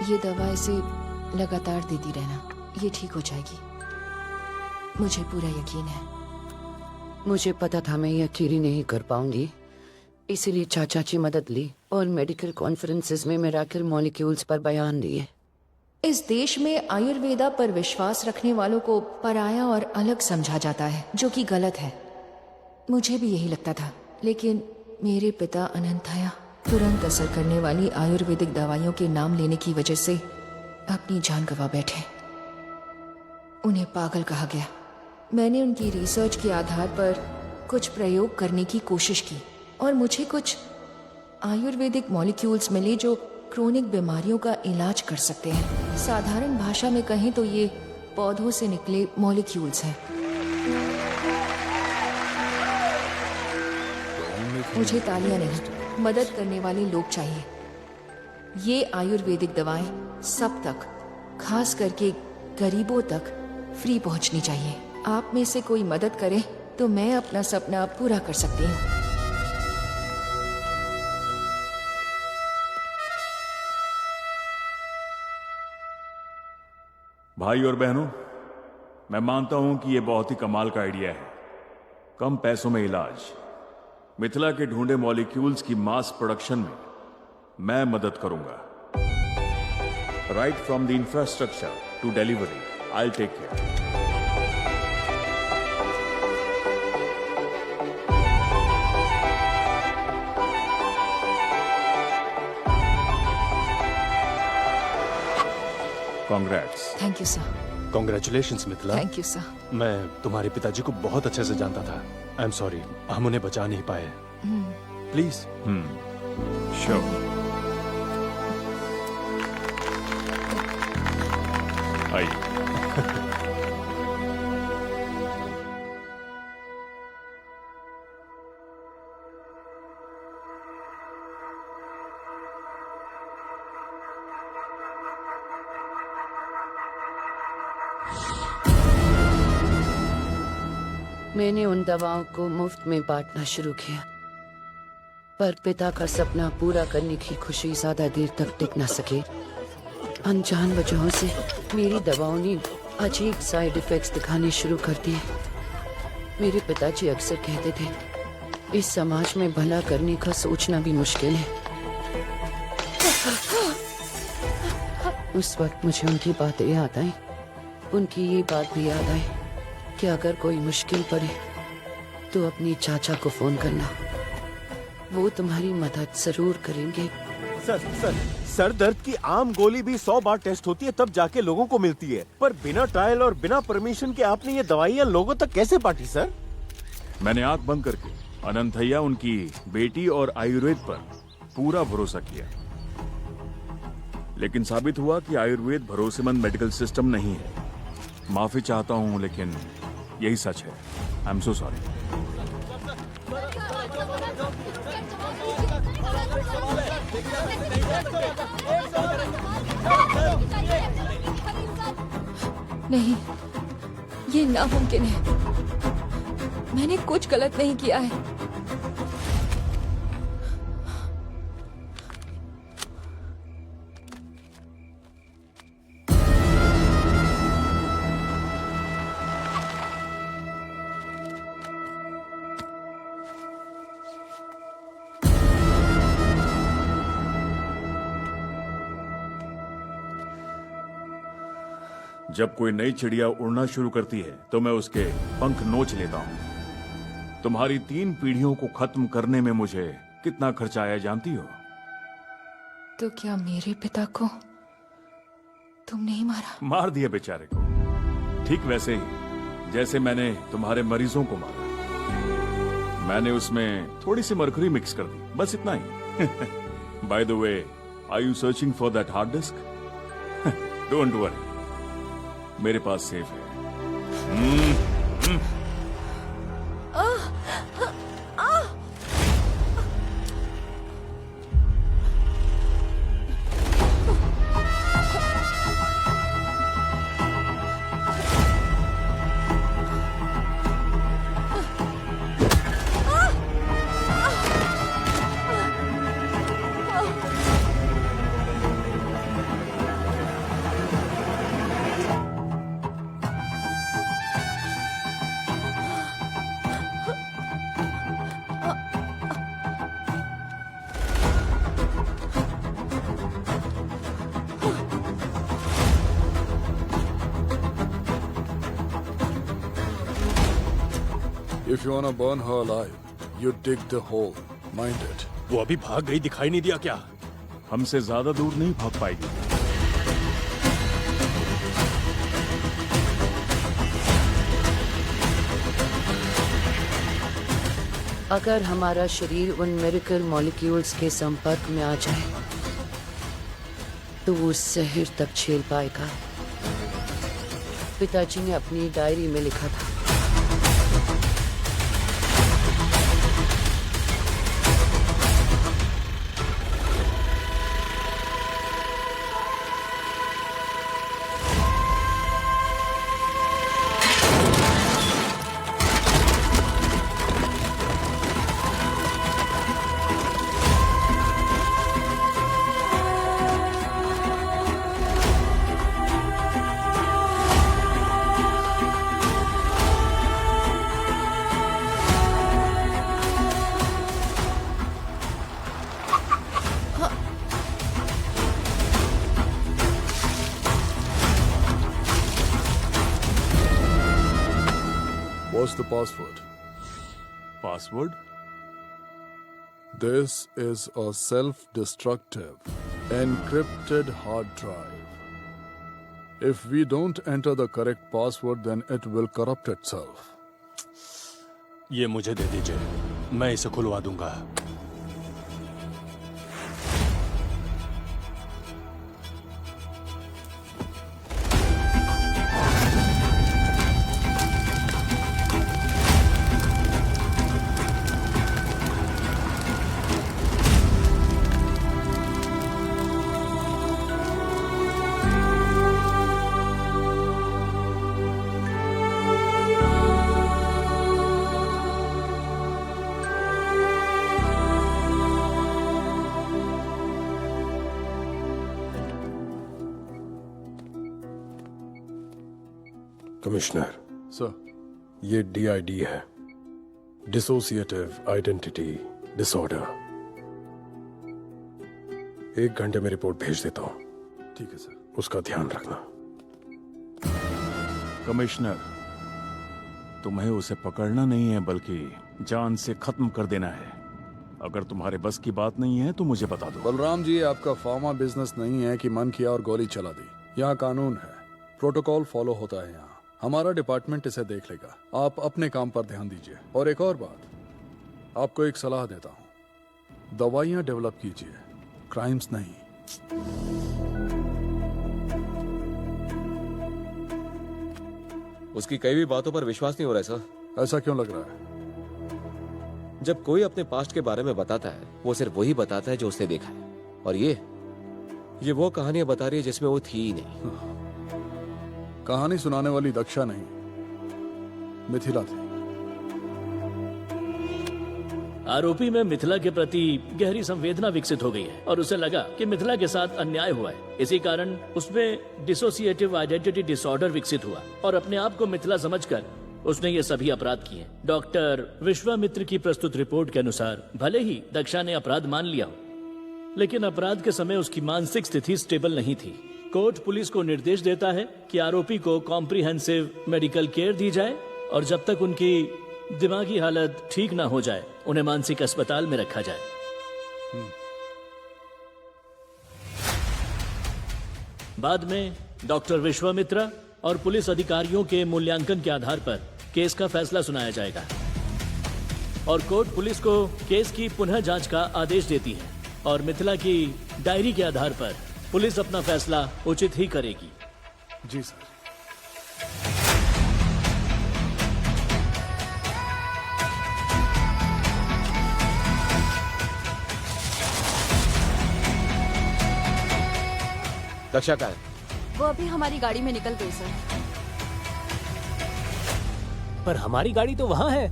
ये दवा इसे लगातार देती रहना, ये ठीक हो जाएगी, मुझे पूरा यकीन है। मुझे पता था मैं ये अकेली नहीं कर पाऊंगी, इसीलिए चाचा की मदद ली और मेडिकल कॉन्फ्रेंसेस में मिरेकल मॉलिक्यूल्स पर बयान दिए। इस देश में आयुर्वेदा पर विश्वास रखने वालों को पराया और अलग समझा जाता है, जो कि गलत है। मुझे भी यही लगता था, लेकिन मेरे पिता अनंतया तुरंत असर करने वाली आयुर्वेदिक दवाइयों के नाम लेने की वजह से अपनी जान गंवा बैठे। उन्हें पागल कहा गया। मैंने उनकी रिसर्च के आधार पर कुछ प्रयोग करने की कोशिश की और मुझे कुछ आयुर्वेदिक मॉलिक्यूल्स मिले जो क्रोनिक बीमारियों का इलाज कर सकते हैं। साधारण भाषा में कहें तो ये पौधों से निकले मॉलिक्यूल्स हैं। मुझे तालियां नहीं, मदद करने वाले लोग चाहिए। ये आयुर्वेदिक दवाएं सब तक, खास करके गरीबों तक फ्री पहुंचनी चाहिए। आप में से कोई मदद करे तो मैं अपना सपना पूरा कर सकती हूँ। भाई और बहनों, मैं मानता हूं कि यह बहुत ही कमाल का आइडिया है। कम पैसों में इलाज, मिथिला के ढूंढे मॉलिक्यूल्स की मास प्रोडक्शन में मैं मदद करूंगा। Right from the infrastructure to delivery, I will take care. Congrats. Thank you sir. Congratulations Mithila. Thank you sir. मैं तुम्हारे पिताजी को बहुत अच्छे से जानता था। आई एम सॉरी, हम उन्हें बचा नहीं पाए। प्लीज। श्योर। आइए। मैंने उन दवाओं को मुफ्त में बांटना शुरू किया, पर पिता का सपना पूरा करने की खुशी ज्यादा देर तक टिक न सके। अनजान वजहों से मेरी दवाओं ने अजीब साइड इफेक्ट्स दिखाने शुरू कर दिए। मेरे पिताजी अक्सर कहते थे, इस समाज में भला करने का सोचना भी मुश्किल है। उस वक्त मुझे उनकी बातें याद आई। उनकी ये बात भी याद आई कि अगर कोई मुश्किल पड़े तो अपने चाचा को फोन करना, वो तुम्हारी मदद जरूर करेंगे। सर दर्द की आम गोली भी 100 बार टेस्ट होती है, तब जाके लोगों को मिलती है। पर बिना ट्रायल और बिना परमिशन के आपने ये दवाइयाँ लोगों तक कैसे बांटी सर? मैंने आंख बंद करके अनंतया, उनकी बेटी और आयुर्वेद पर पूरा भरोसा किया, लेकिन साबित हुआ कि आयुर्वेद भरोसेमंद मेडिकल सिस्टम नहीं है। माफी चाहता हूं, लेकिन यही सच है। I am so sorry. नहीं, ये नामुमकिन है। मैंने कुछ गलत नहीं किया है। जब कोई नई चिड़िया उड़ना शुरू करती है तो मैं उसके पंख नोच लेता हूँ। तुम्हारी 3 पीढ़ियों को खत्म करने में मुझे कितना खर्चा आया जानती हो? तो क्या मेरे पिता को तुमने ही मारा? मार दिया बेचारे को, ठीक वैसे ही जैसे मैंने तुम्हारे मरीजों को मारा। मैंने उसमें थोड़ी सी मरकरी मिक्स कर दी, बस इतना ही। By the way, are you searching for that hard disk? Don't worry, मेरे पास सेफ है। If you wanna burn her alive, you dig the hole. Mind it. वो अभी भाग गई, दिखाई नहीं दिया क्या? हमसे ज्यादा दूर नहीं भाग पाएगी। अगर हमारा शरीर उन मिरेकल मॉलिक्यूल्स के संपर्क में आ जाए तो वो शहर तक झेल पाएगा। पिताजी ने अपनी डायरी में लिखा था, What's the password? Password? This is a self-destructive, encrypted hard drive. If we don't enter the correct password, then it will corrupt itself. ये मुझे दे दीजिए, मैं इसे खुलवा दूंगा। कमिश्नर, Sir, ये DID है, डिसोसिएटिव आइडेंटिटी डिसऑर्डर। 1 घंटे में रिपोर्ट भेज देता हूँ, ठीक है सर। उसका ध्यान रखना। कमिश्नर, तुम्हें उसे पकड़ना नहीं है बल्कि जान से खत्म कर देना है। अगर तुम्हारे बस की बात नहीं है तो मुझे बता दो। बलराम जी, आपका फार्मा बिजनेस नहीं है कि मन किया और गोली चला दी। यहाँ कानून है, प्रोटोकॉल फॉलो होता है। यहाँ हमारा डिपार्टमेंट इसे देख लेगा। आप अपने काम पर ध्यान दीजिए। और एक और बात, आपको एक सलाह देता हूँ, दवाइयाँ डेवलप कीजिए, क्राइम्स नहीं। उसकी कई भी बातों पर विश्वास नहीं हो रहा है सर। ऐसा क्यों लग रहा है? जब कोई अपने पास्ट के बारे में बताता है, वो सिर्फ वही बताता है जो उसने देखा है। और ये वो कहानियां बता रही है जिसमें वो थी ही नहीं। कहानी सुनाने वाली दक्षा नहीं, मिथिला थी। आरोपी में मिथिला के प्रति गहरी संवेदना विकसित हो गई है और उसे लगा कि मिथिला के साथ अन्याय हुआ है। इसी कारण उसमें डिसोसिएटिव आइडेंटिटी डिसऑर्डर विकसित हुआ और अपने आप को मिथिला समझकर उसने ये सभी अपराध किए। डॉक्टर विश्वामित्र की प्रस्तुत रिपोर्ट के अनुसार भले ही दक्षा ने अपराध मान लिया हो, लेकिन अपराध के समय उसकी मानसिक स्थिति स्टेबल नहीं थी। कोर्ट पुलिस को निर्देश देता है कि आरोपी को कॉम्प्रिहेंसिव मेडिकल केयर दी जाए और जब तक उनकी दिमागी हालत ठीक ना हो जाए उन्हें मानसिक अस्पताल में रखा जाए। बाद में डॉक्टर विश्वामित्रा और पुलिस अधिकारियों के मूल्यांकन के आधार पर केस का फैसला सुनाया जाएगा और कोर्ट पुलिस को केस की पुनः जांच का आदेश देती है और मिथिला की डायरी के आधार पर पुलिस अपना फैसला उचित ही करेगी। जी सर। दक्षा का है? वो अभी हमारी गाड़ी में निकल गई सर। पर हमारी गाड़ी तो वहाँ है।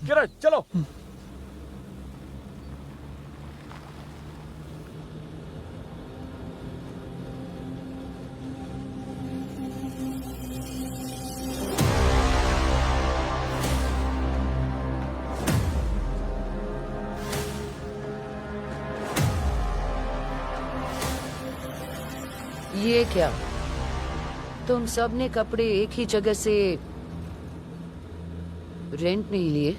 किरण चलो। ये क्या? तुम सब ने कपड़े एक ही जगह से रेंट नहीं लिए?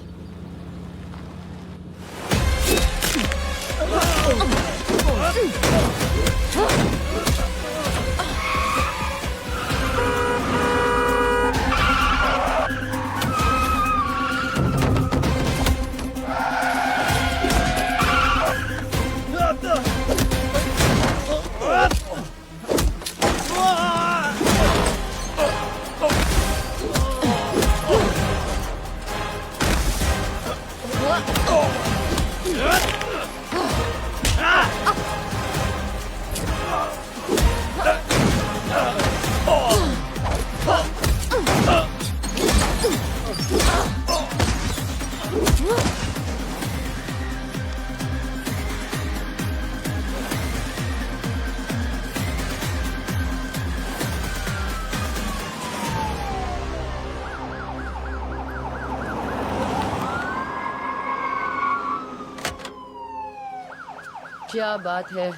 क्या बात है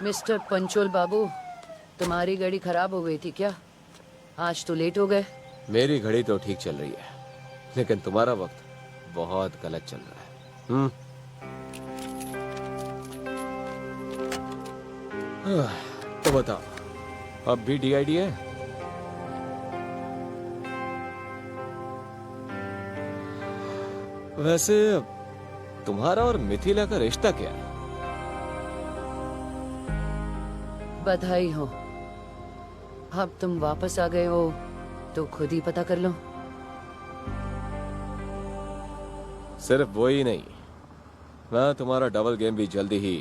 मिस्टर पंचोल बाबू, तुम्हारी गाड़ी खराब हो गई थी क्या? आज तो लेट हो गए। मेरी घड़ी तो ठीक चल रही है, लेकिन तुम्हारा वक्त बहुत गलत चल रहा है। तो बताओ, अब भी डीआईडी है? वैसे तुम्हारा और मिथिला का रिश्ता क्या है? बधाई हो, अब तुम वापस आ गए हो तो खुद ही पता कर लो। सिर्फ वो ही नहीं, मैं तुम्हारा डबल गेम भी जल्दी ही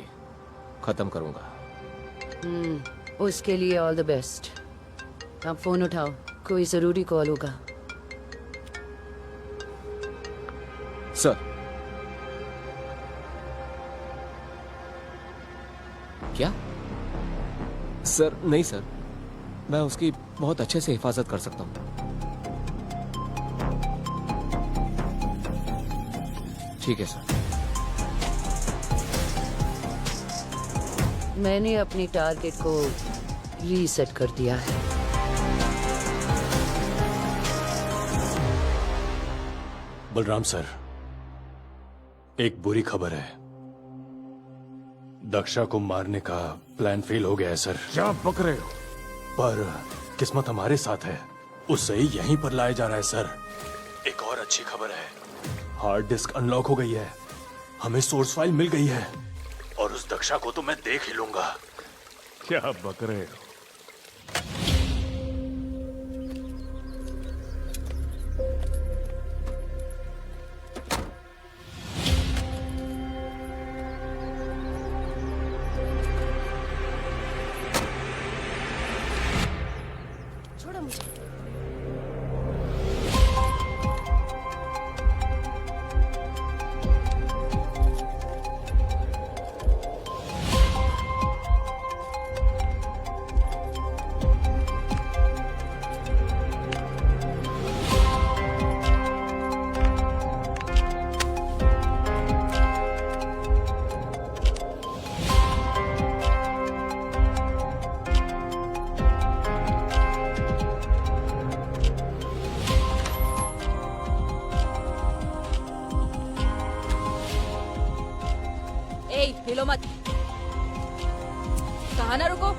खत्म करूंगा। उसके लिए ऑल द बेस्ट। अब फोन उठाओ, कोई जरूरी कॉल होगा। सर, क्या? सर नहीं सर, मैं उसकी बहुत अच्छे से हिफाजत कर सकता हूँ। ठीक है सर। मैंने अपनी टारगेट को रीसेट कर दिया है। बलराम सर, एक बुरी खबर है। दक्षा को मारने का प्लान फेल हो गया है सर। क्या बक रहे हो? पर किस्मत हमारे साथ है, उसे यहीं पर लाया जा रहा है सर। एक और अच्छी खबर है, हार्ड डिस्क अनलॉक हो गई है, हमें सोर्स फाइल मिल गई है, और उस दक्षा को तो मैं देख ही लूंगा। क्या बक रहे हो? छोड़ो मुझे। हिलो मत, कहा ना रुको,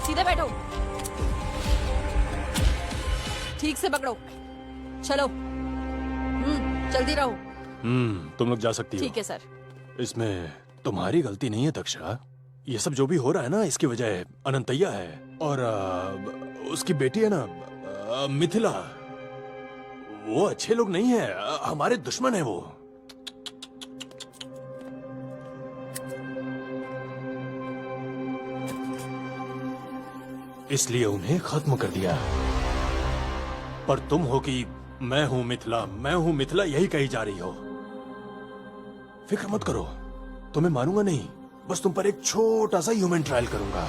सीधे बैठो, ठीक से पकड़ो, चलो। जल्दी रहो। तुम लोग जा सकती हो। ठीक है सर। इसमें तुम्हारी गलती नहीं है दक्षा। ये सब जो भी हो रहा है ना, इसकी वजह अनंतैया है और उसकी बेटी है ना, मिथिला। वो अच्छे लोग नहीं है, हमारे दुश्मन है वो। इसलिए उन्हें खत्म कर दिया। पर तुम हो कि मैं हूं मिथिला, मैं हूं मिथिला यही कही जा रही हो। फिक्र मत करो, तुम्हें मारूंगा नहीं, बस तुम पर एक छोटा सा ह्यूमन ट्रायल करूंगा।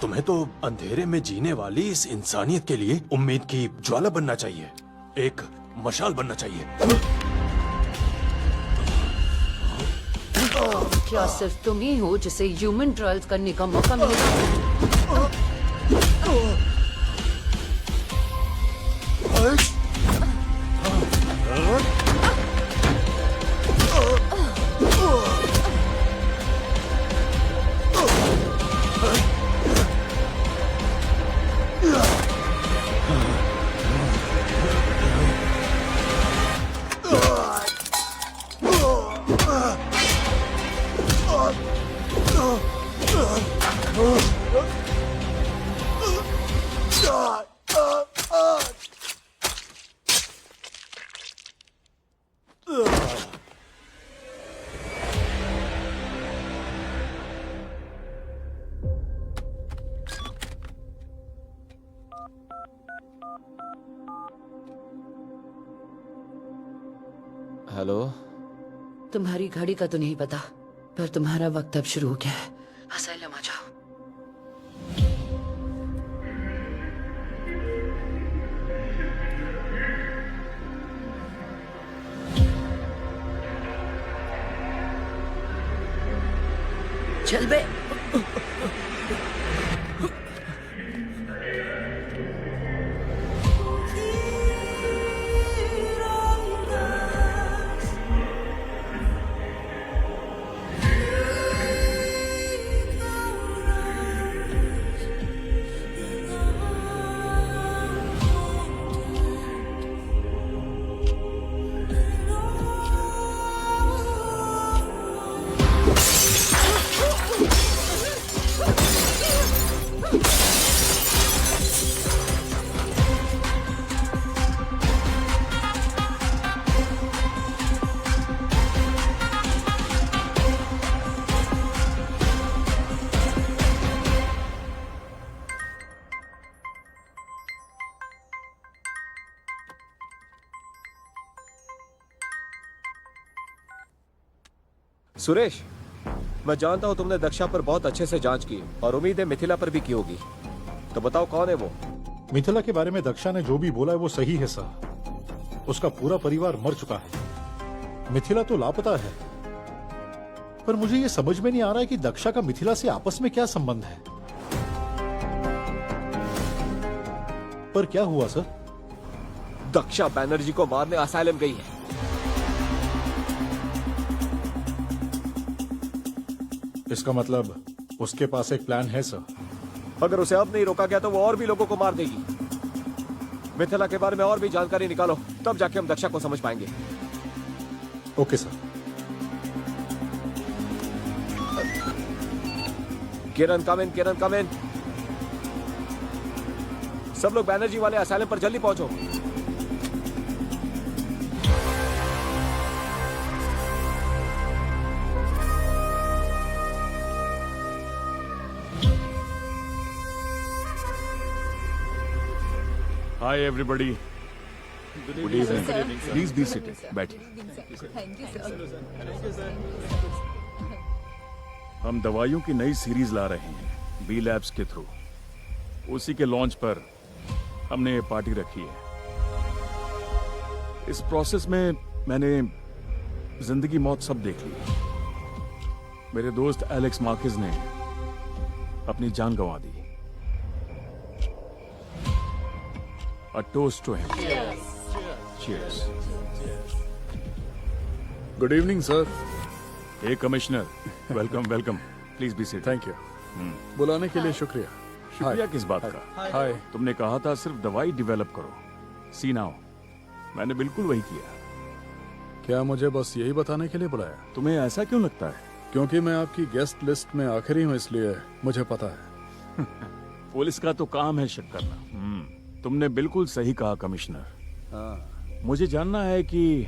तुम्हें तो अंधेरे में जीने वाली इस इंसानियत के लिए उम्मीद की ज्वाला बनना चाहिए, एक मशाल बनना चाहिए। क्या सिर्फ तुम ही हो जिसे ह्यूमन ट्रायल्स करने का मौका मिलेगा? हेलो। तुम्हारी घड़ी का तो नहीं पता, पर तुम्हारा वक्त अब शुरू हो गया है। असाइलम आ जाओ। चल बे। सुरेश, मैं जानता हूं तुमने दक्षा पर बहुत अच्छे से जांच की और उम्मीद है मिथिला पर भी की होगी। तो बताओ कौन है वो? मिथिला के बारे में दक्षा ने जो भी बोला है वो सही है सर। उसका पूरा परिवार मर चुका है। मिथिला तो लापता है, पर मुझे ये समझ में नहीं आ रहा है कि दक्षा का मिथिला से आपस में क्या संबंध है। पर क्या हुआ सर? दक्षा बैनर्जी को मारने असाइलम गई है। इसका मतलब उसके पास एक प्लान है सर। अगर उसे अब नहीं रोका गया तो वो और भी लोगों को मार देगी। मिथिला के बारे में और भी जानकारी निकालो, तब जाके हम दक्षा को समझ पाएंगे। Okay sir. Kiran come in, Kiran come in. सब लोग बैनर्जी वाले असाइलम पर जल्दी पहुंचो। Hi everybody, good evening. Please be seated, बैठिए। हम दवाइयों की नई सीरीज ला रहे हैं बी लैब्स के थ्रू। उसी के लॉन्च पर हमने ये पार्टी रखी है। इस प्रोसेस में मैंने जिंदगी मौत सब देख ली। मेरे दोस्त एलेक्स मार्केज ने अपनी जान गंवा दी। A toast to him. Cheers. Good evening sir. Hey Commissioner, welcome, welcome. Please be seated. Thank you. बुलाने के लिए शुक्रिया। शुक्रिया किस बात का? हाय। तुमने कहा था सिर्फ दवाई डेवलप करो। सी नाउ, मैंने बिल्कुल वही किया। क्या मुझे बस यही बताने के लिए बुलाया? तुम्हें ऐसा क्यों लगता है? क्योंकि मैं आपकी गेस्ट लिस्ट में आखिरी हूँ, इसलिए मुझे पता है। पुलिस का तो काम है शक करना। तुमने बिल्कुल सही कहा कमिश्नर। मुझे जानना है कि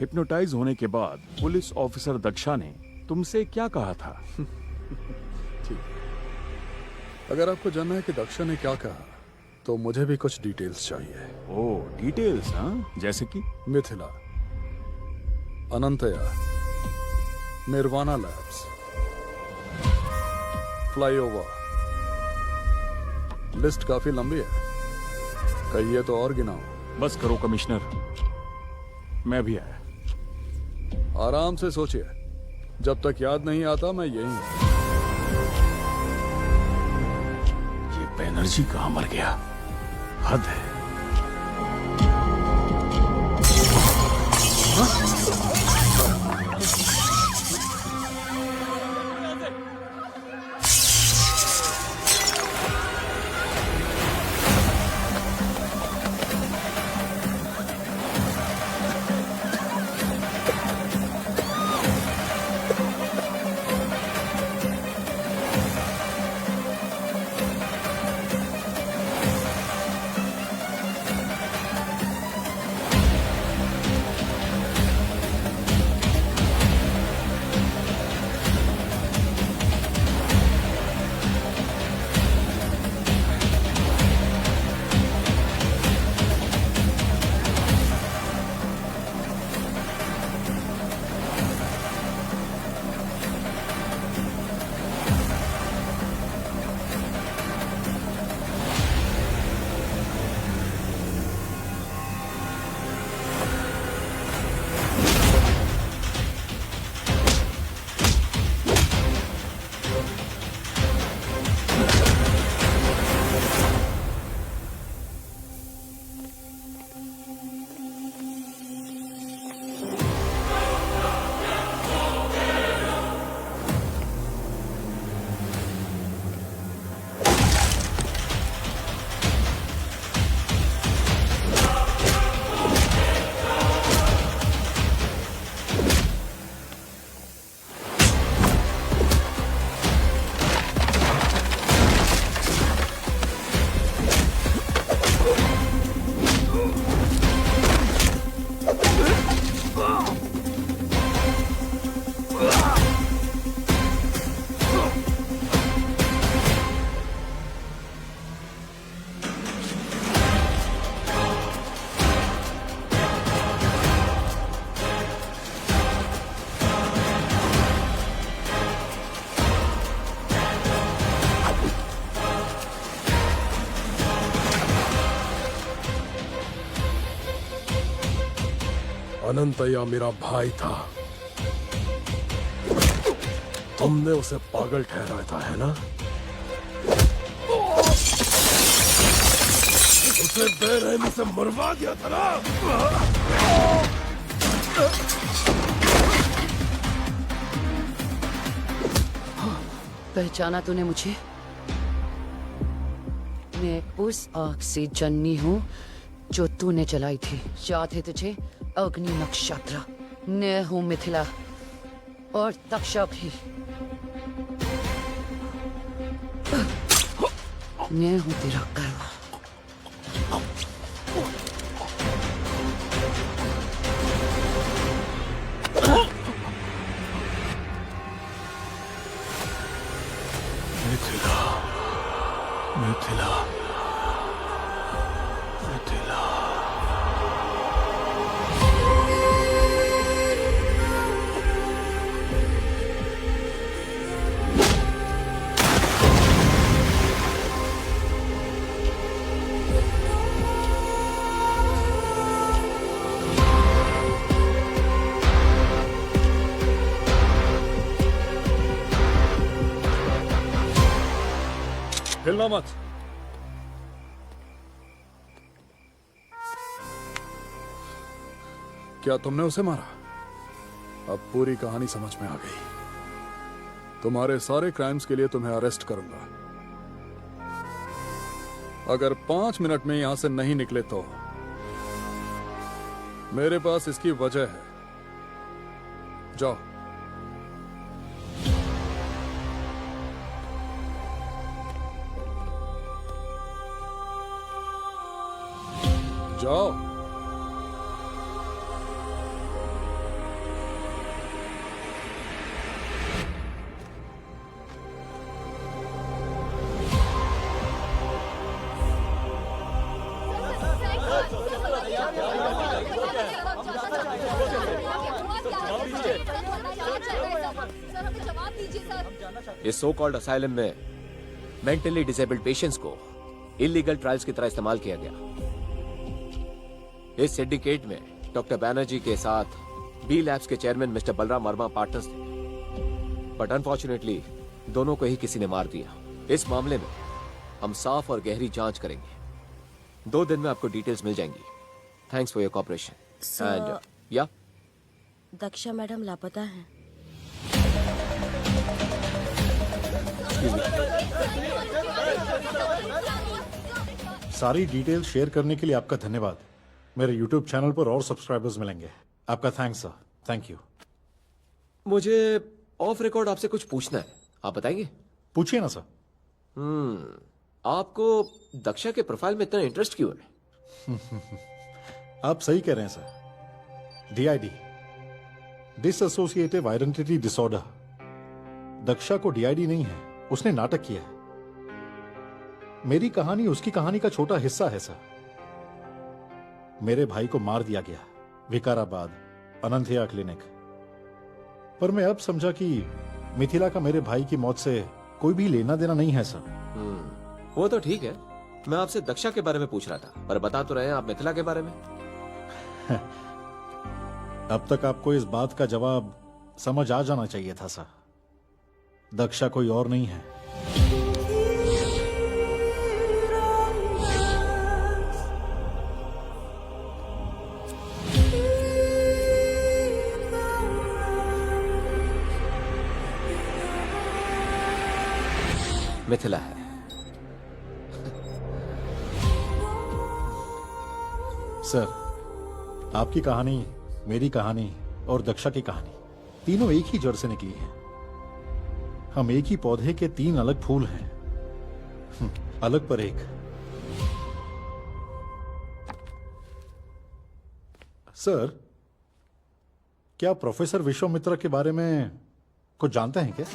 हिप्नोटाइज होने के बाद पुलिस ऑफिसर दक्षा ने तुमसे क्या कहा था? ठीक। अगर आपको जानना है कि दक्षा ने क्या कहा, तो मुझे भी कुछ डिटेल्स चाहिए। Oh, details? हाँ, जैसे कि? Mithila, Anantaya, Nirvana labs, flyover. List काफी लंबी है, कहिए तो और गिनाओ। बस करो कमिश्नर, मैं भी आया। आराम से सोचिए, जब तक याद नहीं आता मैं यही हूं। ये बैनर्जी कहां मर गया? हद है। अनंतया मेरा भाई था। तुमने उसे पागल ठहराया था, है ना? उसे बेरहमी से मरवा दिया था ना? पहचाना तूने मुझे? मैं उस आग से जन्नी हूँ जो तूने जलाई थी। याद है तुझे? अग्नि नक्षत्र। मैं हूँ मिथिला और दक्षा भी। मैं हूँ तेरा कर्म। मिथिला, मिथिला, मिथिला। हिलना मत। क्या तुमने उसे मारा? अब पूरी कहानी समझ में आ गई। तुम्हारे सारे क्राइम्स के लिए तुम्हें अरेस्ट करूंगा। अगर 5 मिनट में यहां से नहीं निकले तो मेरे पास इसकी वजह है। जाओ। जाओ। इस सो कॉल्ड असाइलम में मेंटली डिसेबल्ड पेशेंट्स को इलीगल ट्रायल्स की तरह इस्तेमाल किया गया। इस सिंडिकेट में डॉक्टर बैनर्जी के साथ बी लैब्स के chairman mister Balram Verma partners थे, बट अनफॉर्चुनेटली दोनों को ही किसी ने मार दिया। इस मामले में हम साफ और गहरी जांच करेंगे। 2 दिन में आपको डिटेल्स मिल जाएंगी। Thanks for your cooperation. And या दक्षा मैडम लापता हैं। सारी डिटेल शेयर करने के लिए आपका धन्यवाद। मेरे YouTube चैनल पर और सब्सक्राइबर्स मिलेंगे। आपका थैंक्स सर। Thank you. मुझे ऑफ रिकॉर्ड आपसे कुछ पूछना है, आप बताएंगे? पूछिए ना सर। आपको दक्षा के प्रोफाइल में इतना इंटरेस्ट क्यों है? आप सही कह रहे हैं sir. DID, dissociative identity disorder. Daksha को DID नहीं है, उसने नाटक किया है। मेरी कहानी उसकी कहानी का छोटा हिस्सा है सर। मेरे भाई को मार दिया गया विकाराबाद अनंतया क्लिनिक पर। मैं अब समझा कि मिथिला का मेरे भाई की मौत से कोई भी लेना देना नहीं है सर। वो तो ठीक है, मैं आपसे दक्षा के बारे में पूछ रहा था, पर बता तो रहे हैं आप मिथिला के बारे में। अब तक आपको इस बात का जवाब समझ आ जाना चाहिए था सर। दक्षा कोई और नहीं है। मिथिला है। सर, आपकी कहानी, मेरी कहानी और दक्षा की कहानी तीनों एक ही जड़ से निकली है। हम एक ही पौधे के 3 अलग फूल हैं, अलग पर एक। सर, क्या प्रोफेसर विश्वामित्र के बारे में कुछ जानते हैं क्या?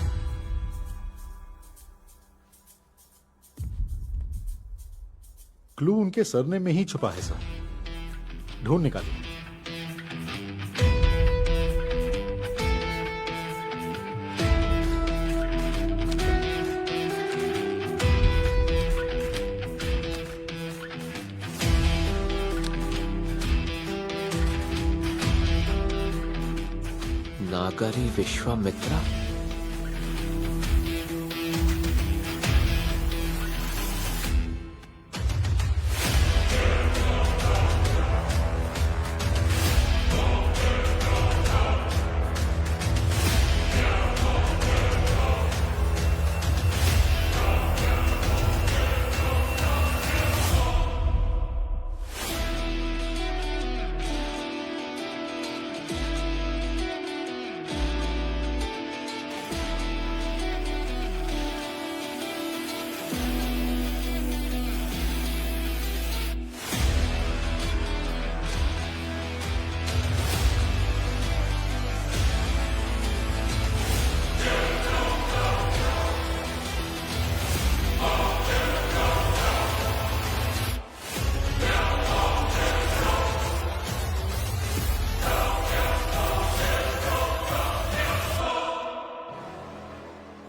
क्लू उनके सरनेम में ही छुपा है सर। ढूंढ निकालिए। जादूगरी विश्वामित्रा।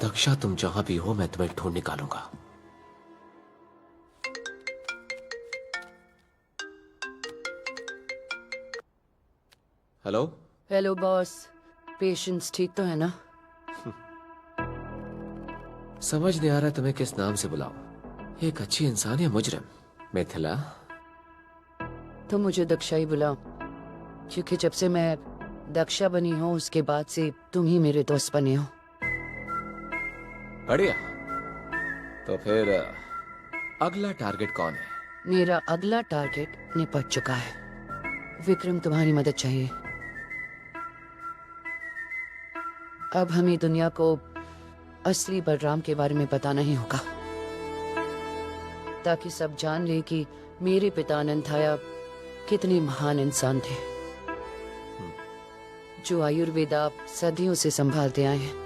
दक्षा, तुम जहां भी हो मैं तुम्हें ढूंढ निकालूंगा। हेलो। हेलो बॉस, पेशेंस ठीक तो है ना? समझ नहीं आ रहा तुम्हें किस नाम से बुलाऊं। एक अच्छी इंसान या मुजरिम? मिथिला। तो मुझे दक्षा ही बुलाओ, क्योंकि जब से मैं दक्षा बनी हूँ उसके बाद से तुम ही मेरे दोस्त बने हो। बढ़िया। तो फिर अगला टारगेट कौन है? मेरा अगला टारगेट निपट चुका है। विक्रम, तुम्हारी मदद चाहिए। अब हमें दुनिया को असली बलराम के बारे में बताना ही होगा, ताकि सब जान ले कि मेरे पिता अनंथाया कितने महान इंसान थे, जो आयुर्वेदा सदियों से संभालते आए हैं।